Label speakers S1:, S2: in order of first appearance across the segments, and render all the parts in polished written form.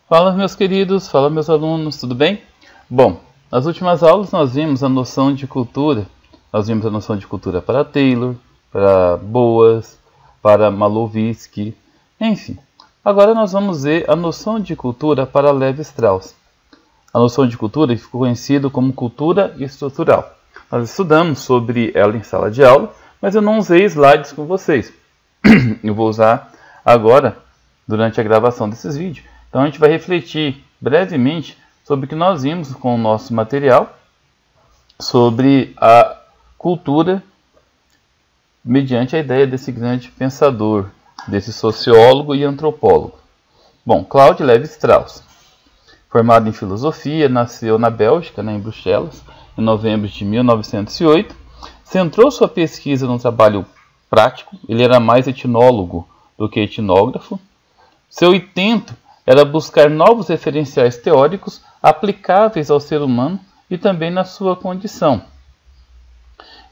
S1: Fala, meus queridos, fala, meus alunos, tudo bem? Bom, nas últimas aulas nós vimos a noção de cultura. Nós vimos a noção de cultura para Taylor, para Boas, para Malevich, enfim. Agora nós vamos ver a noção de cultura para Levi-Strauss. A noção de cultura ficou conhecida como cultura estrutural. Nós estudamos sobre ela em sala de aula, mas eu não usei slides com vocês. Eu vou usar agora, durante a gravação desses vídeos. Então a gente vai refletir brevemente sobre o que nós vimos com o nosso material, sobre a cultura, mediante a ideia desse grande pensador, desse sociólogo e antropólogo. Bom, Claude Lévi-Strauss, formado em filosofia, nasceu na Bélgica, em Bruxelas, em novembro de 1908, centrou sua pesquisa no trabalho prático. Ele era mais etnólogo do que etnógrafo. Seu intento era buscar novos referenciais teóricos aplicáveis ao ser humano e também na sua condição.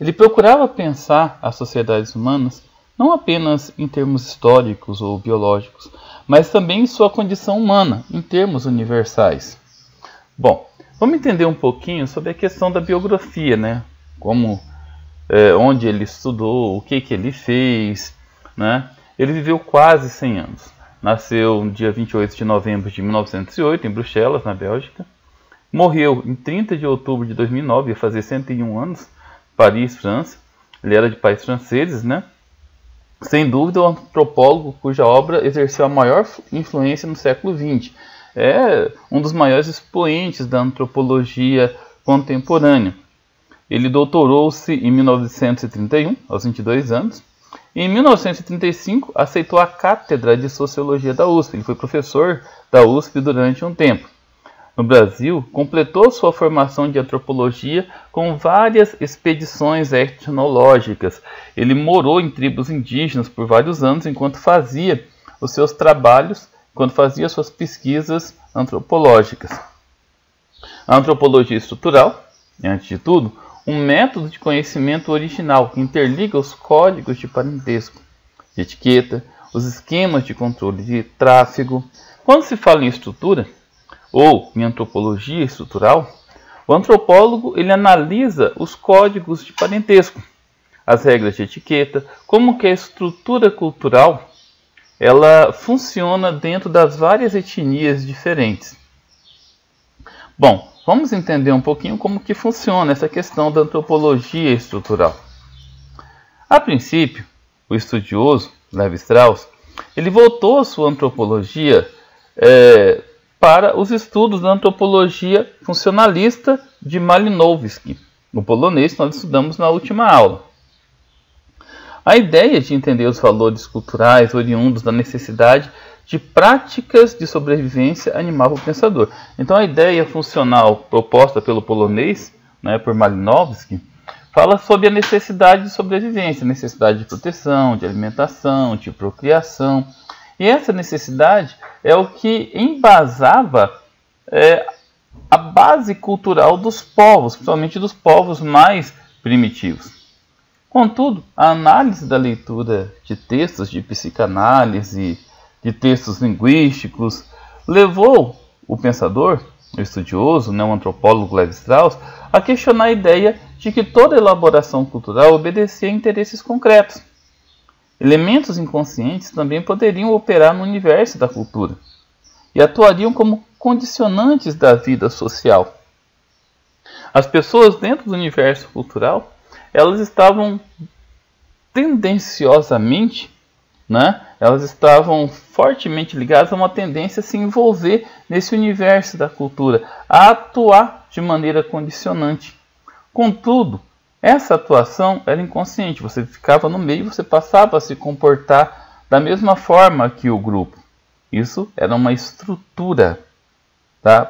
S1: Ele procurava pensar as sociedades humanas não apenas em termos históricos ou biológicos, mas também em sua condição humana, em termos universais. Bom, vamos entender um pouquinho sobre a questão da biografia, onde ele estudou, o que ele fez, Ele viveu quase 100 anos. Nasceu no dia 28 de novembro de 1908, em Bruxelas, na Bélgica. Morreu em 30 de outubro de 2009, ia fazer 101 anos, Paris, França. Ele era de pais franceses, Sem dúvida, o antropólogo cuja obra exerceu a maior influência no século XX. É um dos maiores expoentes da antropologia contemporânea. Ele doutorou-se em 1931, aos 22 anos. E em 1935, aceitou a cátedra de Sociologia da USP. Ele foi professor da USP durante um tempo. No Brasil, completou sua formação de antropologia com várias expedições etnológicas. Ele morou em tribos indígenas por vários anos enquanto fazia os seus trabalhos, enquanto fazia suas pesquisas antropológicas. A antropologia estrutural, antes de tudo, um método de conhecimento original que interliga os códigos de parentesco, de etiqueta, os esquemas de controle de tráfego. Quando se fala em estrutura, ou em antropologia estrutural, o antropólogo ele analisa os códigos de parentesco, as regras de etiqueta, como que a estrutura cultural ela funciona dentro das várias etnias diferentes. Bom, vamos entender um pouquinho como que funciona essa questão da antropologia estrutural. A princípio, o estudioso Lévi-Strauss ele voltou a sua antropologia para os estudos da antropologia funcionalista de Malinowski, no polonês que nós estudamos na última aula. A ideia de entender os valores culturais oriundos da necessidade de práticas de sobrevivência animava o pensador. Então a ideia funcional proposta pelo polonês, por Malinowski, fala sobre a necessidade de sobrevivência, necessidade de proteção, de alimentação, de procriação. E essa necessidade é o que embasava a base cultural dos povos, principalmente dos povos mais primitivos. Contudo, a análise da leitura de textos de psicanálise, de textos linguísticos, levou o pensador, o estudioso, o antropólogo Lévi-Strauss, a questionar a ideia de que toda elaboração cultural obedecia a interesses concretos. Elementos inconscientes também poderiam operar no universo da cultura e atuariam como condicionantes da vida social. As pessoas dentro do universo cultural, elas estavam tendenciosamente, elas estavam fortemente ligadas a uma tendência a se envolver nesse universo da cultura, a atuar de maneira condicionante. Contudo, essa atuação era inconsciente, você ficava no meio, você passava a se comportar da mesma forma que o grupo. Isso era uma estrutura,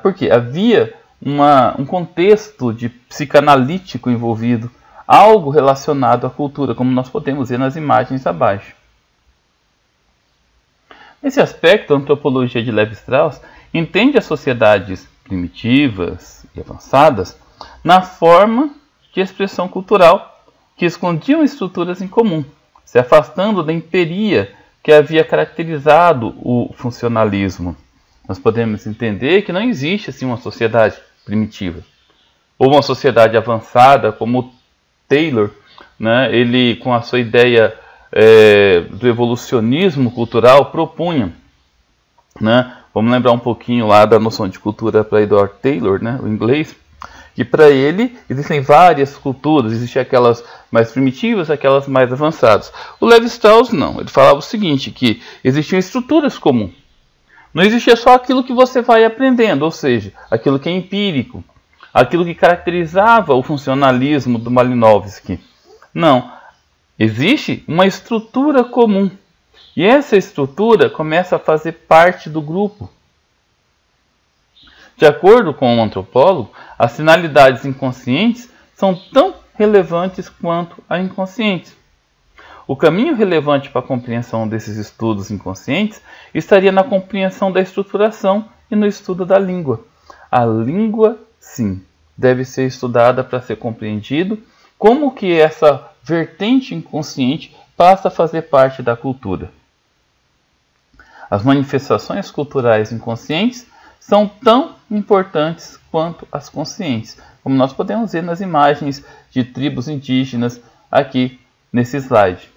S1: porque havia um contexto de psicanalítico envolvido, algo relacionado à cultura, como nós podemos ver nas imagens abaixo. Nesse aspecto, a antropologia de Lévi-Strauss entende as sociedades primitivas e avançadas na forma de expressão cultural que escondiam estruturas em comum, se afastando da empiria que havia caracterizado o funcionalismo. Nós podemos entender que não existe assim uma sociedade primitiva ou uma sociedade avançada, como Taylor, né, ele com a sua ideia do evolucionismo cultural propunha, né? Vamos lembrar um pouquinho lá da noção de cultura para Edward Taylor, né, o inglês, que para ele existem várias culturas, existem aquelas mais primitivas, aquelas mais avançadas. O Levi Strauss não, ele falava o seguinte, que existiam estruturas comuns. Não existia só aquilo que você vai aprendendo, ou seja, aquilo que é empírico, aquilo que caracterizava o funcionalismo do Malinowski. Não, existe uma estrutura comum. E essa estrutura começa a fazer parte do grupo. De acordo com o antropólogo, as finalidades inconscientes são tão relevantes quanto as inconscientes. O caminho relevante para a compreensão desses estudos inconscientes estaria na compreensão da estruturação e no estudo da língua. A língua, sim, deve ser estudada para ser compreendido como que essa vertente inconsciente passa a fazer parte da cultura. As manifestações culturais inconscientes são tão importantes quanto as conscientes, como nós podemos ver nas imagens de tribos indígenas aqui nesse slide.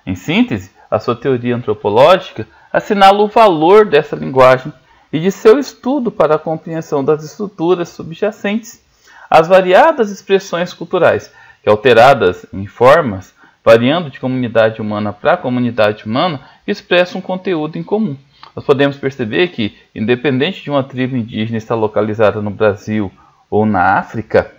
S1: Em síntese, a sua teoria antropológica assinala o valor dessa linguagem e de seu estudo para a compreensão das estruturas subjacentes às variadas expressões culturais, que alteradas em formas, variando de comunidade humana para comunidade humana, expressam um conteúdo em comum. Nós podemos perceber que, independente de uma tribo indígena estar localizada no Brasil ou na África,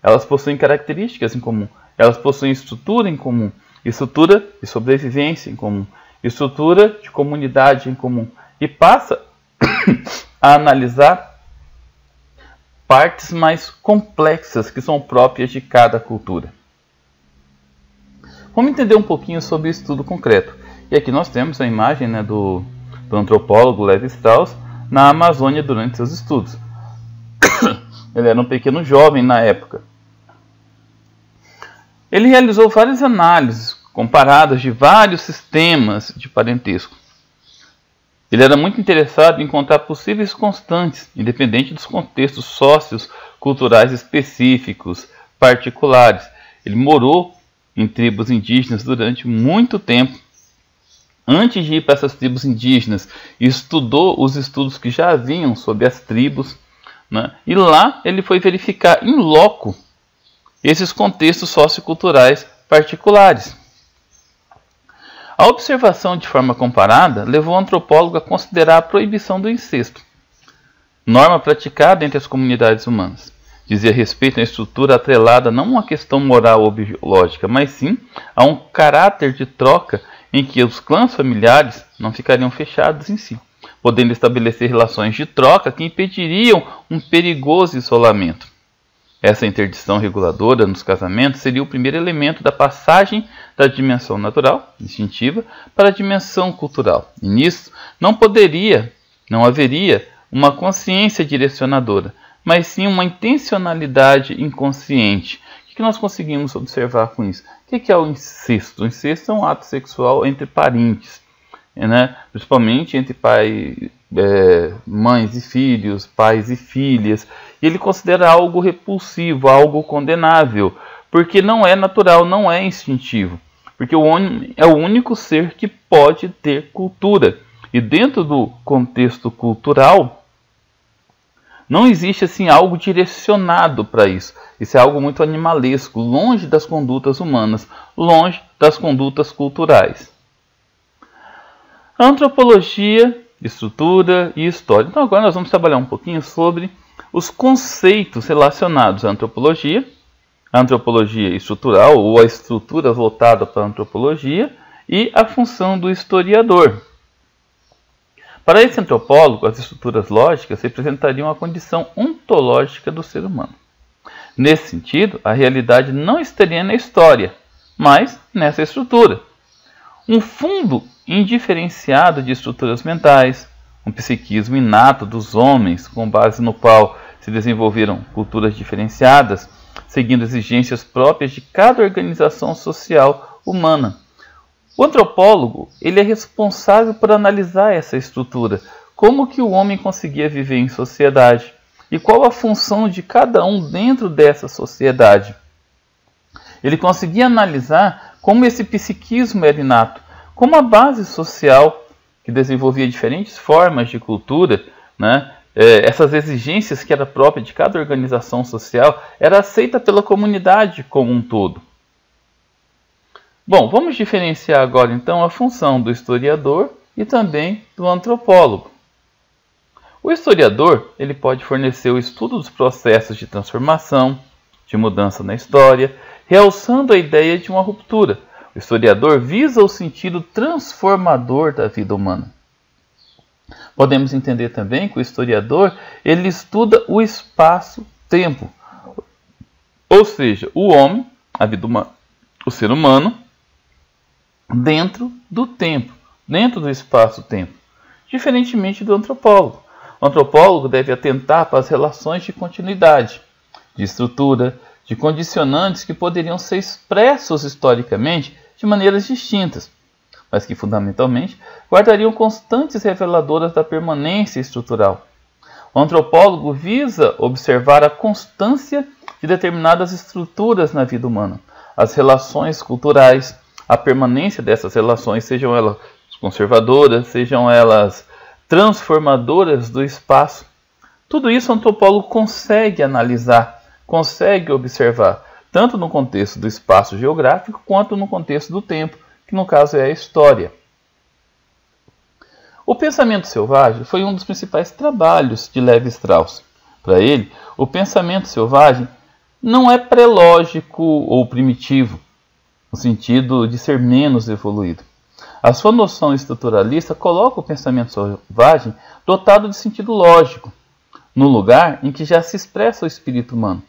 S1: elas possuem características em comum, elas possuem estrutura em comum, estrutura de sobrevivência em comum, estrutura de comunidade em comum, e passa a analisar partes mais complexas que são próprias de cada cultura. Vamos entender um pouquinho sobre o estudo concreto. E aqui nós temos a imagem, né, do antropólogo Levi Strauss na Amazônia durante seus estudos. Ele era um pequeno jovem na época. Ele realizou várias análises comparadas de vários sistemas de parentesco. Ele era muito interessado em encontrar possíveis constantes, independente dos contextos socioculturais específicos, particulares. Ele morou em tribos indígenas durante muito tempo. Antes de ir para essas tribos indígenas, estudou os estudos que já haviam sobre as tribos, né? E lá ele foi verificar in loco esses contextos socioculturais particulares. A observação de forma comparada levou o antropólogo a considerar a proibição do incesto, norma praticada entre as comunidades humanas. Dizia respeito à estrutura atrelada não a uma questão moral ou biológica, mas sim a um caráter de troca em que os clãs familiares não ficariam fechados em si, podendo estabelecer relações de troca que impediriam um perigoso isolamento. Essa interdição reguladora nos casamentos seria o primeiro elemento da passagem da dimensão natural, instintiva, para a dimensão cultural. E nisso não haveria uma consciência direcionadora, mas sim uma intencionalidade inconsciente. O que nós conseguimos observar com isso? O que é o incesto? O incesto é um ato sexual entre parentes, né? Principalmente entre mães e filhos, pais e filhas. E ele considera algo repulsivo, algo condenável, porque não é natural, não é instintivo. Porque o homem é o único ser que pode ter cultura. E dentro do contexto cultural, não existe assim algo direcionado para isso. Isso é algo muito animalesco, longe das condutas humanas, longe das condutas culturais. A antropologia, estrutura e história. Então agora nós vamos trabalhar um pouquinho sobre os conceitos relacionados à antropologia, a antropologia estrutural ou a estrutura voltada para a antropologia e a função do historiador. Para esse antropólogo, as estruturas lógicas representariam a condição ontológica do ser humano. Nesse sentido, a realidade não estaria na história, mas nessa estrutura. Um fundo indiferenciado de estruturas mentais, um psiquismo inato dos homens, com base no qual se desenvolveram culturas diferenciadas, seguindo exigências próprias de cada organização social humana. O antropólogo ele é responsável por analisar essa estrutura, como que o homem conseguia viver em sociedade e qual a função de cada um dentro dessa sociedade. Ele conseguia analisar como esse psiquismo era inato, como a base social que desenvolvia diferentes formas de cultura, né? Essas exigências que era própria de cada organização social, era aceita pela comunidade como um todo. Bom, vamos diferenciar agora então a função do historiador e também do antropólogo. O historiador ele pode fornecer o estudo dos processos de transformação, de mudança na história, realçando a ideia de uma ruptura. O historiador visa o sentido transformador da vida humana. Podemos entender também que o historiador ele estuda o espaço-tempo, ou seja, o homem, a vida humana, o ser humano, dentro do tempo, dentro do espaço-tempo, diferentemente do antropólogo. O antropólogo deve atentar para as relações de continuidade, de estrutura, de condicionantes que poderiam ser expressos historicamente de maneiras distintas, mas que fundamentalmente guardariam constantes reveladoras da permanência estrutural. O antropólogo visa observar a constância de determinadas estruturas na vida humana, as relações culturais, a permanência dessas relações, sejam elas conservadoras, sejam elas transformadoras do espaço. Tudo isso o antropólogo consegue analisar, consegue observar, tanto no contexto do espaço geográfico quanto no contexto do tempo, que no caso é a história. O pensamento selvagem foi um dos principais trabalhos de Lévi-Strauss. Para ele, o pensamento selvagem não é pré-lógico ou primitivo, no sentido de ser menos evoluído. A sua noção estruturalista coloca o pensamento selvagem dotado de sentido lógico, no lugar em que já se expressa o espírito humano.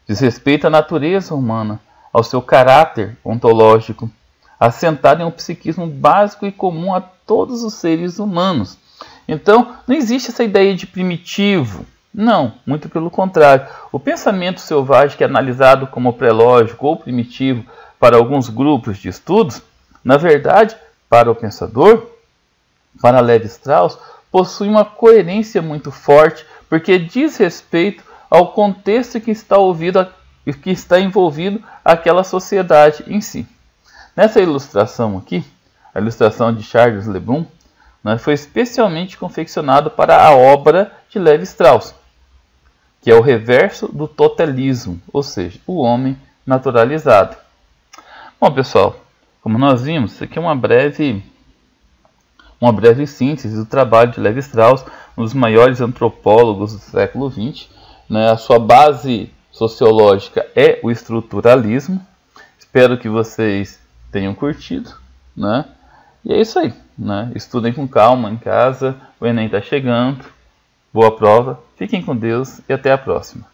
S1: Diz respeito à natureza humana, ao seu caráter ontológico, assentado em um psiquismo básico e comum a todos os seres humanos. Então, não existe essa ideia de primitivo. Não, muito pelo contrário. O pensamento selvagem, que é analisado como pré-lógico ou primitivo para alguns grupos de estudos, na verdade, para o pensador, para Lévi-Strauss, possui uma coerência muito forte, porque diz respeito ao contexto que está envolvido aquela sociedade em si. Nessa ilustração aqui, a ilustração de Charles Le Brun, foi especialmente confeccionado para a obra de Lévi-Strauss, que é o reverso do totalismo, ou seja, o homem naturalizado. Bom, pessoal, como nós vimos, isso aqui é uma breve síntese do trabalho de Lévi-Strauss, um dos maiores antropólogos do século XX. A sua base sociológica é o estruturalismo. Espero que vocês tenham curtido, E é isso aí, Estudem com calma em casa, o Enem está chegando, boa prova, fiquem com Deus e até a próxima.